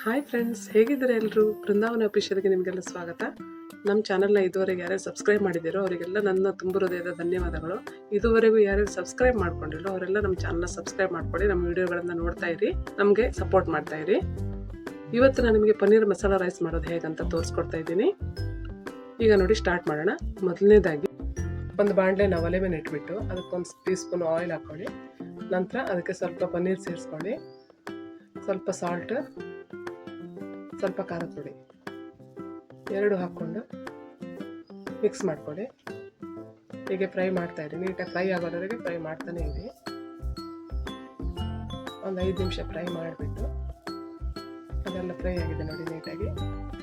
Hi friends, ಹೇಗಿದ್ದಾರೆ ಎಲ್ಲರೂ? ಬೃಂದಾವನ ಅಫಿಷಿಯಲ್ಗೆ ನಿಮಗೆಲ್ಲ ಸ್ವಾಗತ. ನಮ್ಮ ಚಾನಲ್ನ ಇದುವರೆಗೆ ಯಾರ್ಯಾರು ಸಬ್ಸ್ಕ್ರೈಬ್ ಮಾಡಿದ್ದೀರೋ ಅವರಿಗೆಲ್ಲ ನನ್ನ ತುಂಬ ಹೃದಯದ ಧನ್ಯವಾದಗಳು. ಇದುವರೆಗೂ ಯಾರ್ಯಾರು ಸಬ್ಸ್ಕ್ರೈಬ್ ಮಾಡ್ಕೊಂಡಿರೋ ಅವರೆಲ್ಲ ನಮ್ಮ ಚಾನಲ್ನ ಸಬ್ಸ್ಕ್ರೈಬ್ ಮಾಡ್ಕೊಳ್ಳಿ, ನಮ್ಮ ವಿಡಿಯೋಗಳನ್ನು ನೋಡ್ತಾ ಇರಿ, ನಮಗೆ ಸಪೋರ್ಟ್ ಮಾಡ್ತಾ ಇರಿ. ಇವತ್ತು ನಾನು ನಿಮಗೆ ಪನ್ನೀರ್ ಮಸಾಲ ರೈಸ್ ಮಾಡೋದು ಹೇಗಂತ ತೋರಿಸ್ಕೊಡ್ತಾ ಇದ್ದೀನಿ. ಈಗ ನೋಡಿ ಸ್ಟಾರ್ಟ್ ಮಾಡೋಣ. ಮೊದಲನೇದಾಗಿ ಒಂದು ಬಾಣಲೆನ ಒಲೆ ಮೇಲೆ ಇಟ್ಬಿಟ್ಟು ಅದಕ್ಕೊಂದು ಟೀಸ್ಪೂನ್ ಆಯಿಲ್ ಹಾಕ್ಕೊಳ್ಳಿ. ನಂತರ ಅದಕ್ಕೆ ಸ್ವಲ್ಪ ಪನ್ನೀರ್ ಸೇರಿಸ್ಕೊಳ್ಳಿ, ಸ್ವಲ್ಪ ಸಾಲ್ಟ್, ಸ್ವಲ್ಪ ಖಾರದ ಪುಡಿ ಎರಡು ಹಾಕ್ಕೊಂಡು ಮಿಕ್ಸ್ ಮಾಡ್ಕೊಳ್ಳಿ. ಹೀಗೆ ಫ್ರೈ ಮಾಡ್ತಾಯಿರಿ, ನೀಟಾಗಿ ಫ್ರೈ ಆಗೋವರೆಗೆ ಫ್ರೈ ಮಾಡ್ತಾನೆ ಇರಿ. ಒಂದು 5 ನಿಮಿಷ ಫ್ರೈ ಮಾಡಿಬಿಟ್ಟು ಅದೆಲ್ಲ ಫ್ರೈ ಆಗಿದೆ ನೋಡಿ ನೀಟಾಗಿ.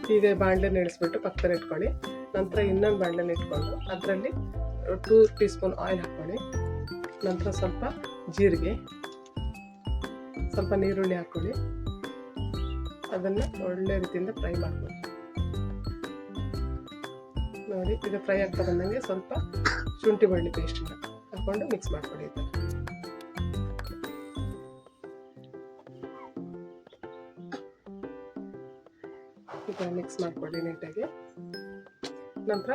ಹೀಗೆ ಬಾಣಲೆನ ಇಳಿಸ್ಬಿಟ್ಟು ಪಕ್ಕದಲ್ಲಿ ಇಟ್ಕೊಳ್ಳಿ. ನಂತರ ಇನ್ನೊಂದು ಬಾಣಲೆನ ಇಟ್ಕೊಂಡು ಅದರಲ್ಲಿ 2 ಟೀಸ್ಪೂನ್ ಆಯಿಲ್ ಹಾಕ್ಕೊಳ್ಳಿ. ನಂತರ ಸ್ವಲ್ಪ ಜೀರಿಗೆ, ಸ್ವಲ್ಪ ನೀರುಳ್ಳಿ ಹಾಕ್ಕೊಳ್ಳಿ. ಅದನ್ನು ಒಳ್ಳೆ ರೀತಿಯಿಂದ ಫ್ರೈ ಮಾಡ್ಕೊಳ್ಳಿ. ನೋಡಿ ಇದು ಫ್ರೈ ಆಗ್ತಾ ಬಂದಂಗೆ ಸ್ವಲ್ಪ ಶುಂಠಿ ಬೆಳ್ಳುಳ್ಳಿ ಪೇಸ್ಟನ್ನು ಹಾಕ್ಕೊಂಡು ಮಿಕ್ಸ್ ಮಾಡ್ಕೊಳ್ಳಿ. ಈ ಥರ ಮಿಕ್ಸ್ ಮಾಡ್ಕೊಳ್ಳಿ ನೀಟಾಗಿ. ನಂತರ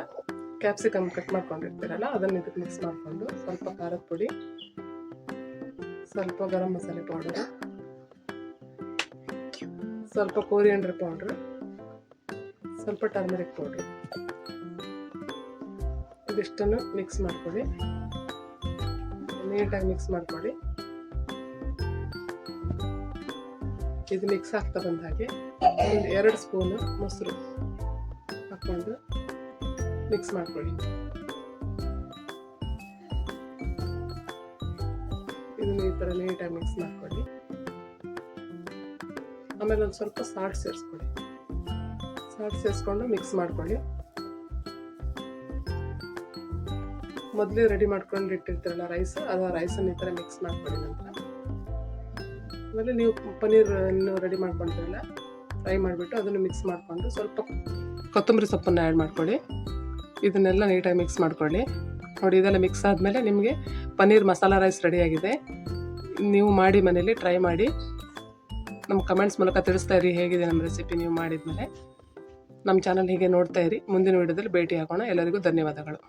ಕ್ಯಾಪ್ಸಿಕಮ್ ಕಟ್ ಮಾಡ್ಕೊಂಡಿರ್ತೀರಲ್ಲ ಅದನ್ನು ಇದಕ್ಕೆ ಮಿಕ್ಸ್ ಮಾಡಿಕೊಂಡು ಸ್ವಲ್ಪ ಖಾರದ ಪುಡಿ, ಸ್ವಲ್ಪ ಗರಂ ಮಸಾಲೆ ಪೌಡರು, ಸ್ವಲ್ಪ ಕೋರಿಯಂಡರ್ ಪೌಡ್ರು, ಸ್ವಲ್ಪ ಟರ್ಮರಿಕ್ ಪೌಡ್ರು ಇದಿಷ್ಟನ್ನು ಮಿಕ್ಸ್ ಮಾಡ್ಕೊಳ್ಳಿ. ನೀಟಾಗಿ ಮಿಕ್ಸ್ ಮಾಡ್ಕೊಳ್ಳಿ. ಇದು ಮಿಕ್ಸ್ ಆಗ್ತಾ ಬಂದ ಹಾಗೆ ಒಂದು 2 ಸ್ಪೂನು ಮೊಸರು ಹಾಕ್ಕೊಂಡು ಮಿಕ್ಸ್ ಮಾಡ್ಕೊಳ್ಳಿ. ಇದನ್ನು ಈ ಥರ ನೀಟಾಗಿ ಮಿಕ್ಸ್ ಮಾಡ್ಕೊಳ್ಳಿ. ಆಮೇಲೆ ಒಂದು ಸ್ವಲ್ಪ ಸಾಲ್ಟ್ ಸೇರಿಸ್ಕೊಳ್ಳಿ. ಸಾಲ್ಟ್ ಸೇರಿಸ್ಕೊಂಡು ಮಿಕ್ಸ್ ಮಾಡ್ಕೊಳ್ಳಿ. ಮೊದಲೇ ರೆಡಿ ಮಾಡ್ಕೊಂಡು ಇಟ್ಟಿರ್ತೀರಲ್ಲ ರೈಸ್, ಅದು ರೈಸನ್ನು ಈ ಥರ ಮಿಕ್ಸ್ ಮಾಡ್ಕೊಳ್ಳಿ. ನಂತರ ಆಮೇಲೆ ನೀವು ಪನ್ನೀರನ್ನು ರೆಡಿ ಮಾಡ್ಕೊಂಡಿರಲ್ಲ ಫ್ರೈ ಮಾಡಿಬಿಟ್ಟು ಅದನ್ನು ಮಿಕ್ಸ್ ಮಾಡಿಕೊಂಡು ಸ್ವಲ್ಪ ಕೊತ್ತಂಬರಿ ಸೊಪ್ಪನ್ನು ಆ್ಯಡ್ ಮಾಡ್ಕೊಳ್ಳಿ. ಇದನ್ನೆಲ್ಲ ನೀಟಾಗಿ ಮಿಕ್ಸ್ ಮಾಡ್ಕೊಳ್ಳಿ. ನೋಡಿ ಇದೆಲ್ಲ ಮಿಕ್ಸ್ ಆದಮೇಲೆ ನಿಮಗೆ ಪನ್ನೀರ್ ಮಸಾಲ ರೈಸ್ ರೆಡಿಯಾಗಿದೆ. ನೀವು ಮಾಡಿ ಮನೇಲಿ ಟ್ರೈ ಮಾಡಿ ನಮ್ಮ ಕಮೆಂಟ್ಸ್ ಮೂಲಕ ತಿಳಿಸ್ತಾ ಇರಿ ಹೇಗಿದೆ ನಮ್ಮ ರೆಸಿಪಿ. ನೀವು ಮಾಡಿದ್ಮೇಲೆ ನಮ್ಮ ಚಾನಲ್ ಹೀಗೆ ನೋಡ್ತಾ ಇರಿ. ಮುಂದಿನ ವಿಡಿಯೋದಲ್ಲಿ ಭೇಟಿ ಆಗೋಣ. ಎಲ್ಲರಿಗೂ ಧನ್ಯವಾದಗಳು.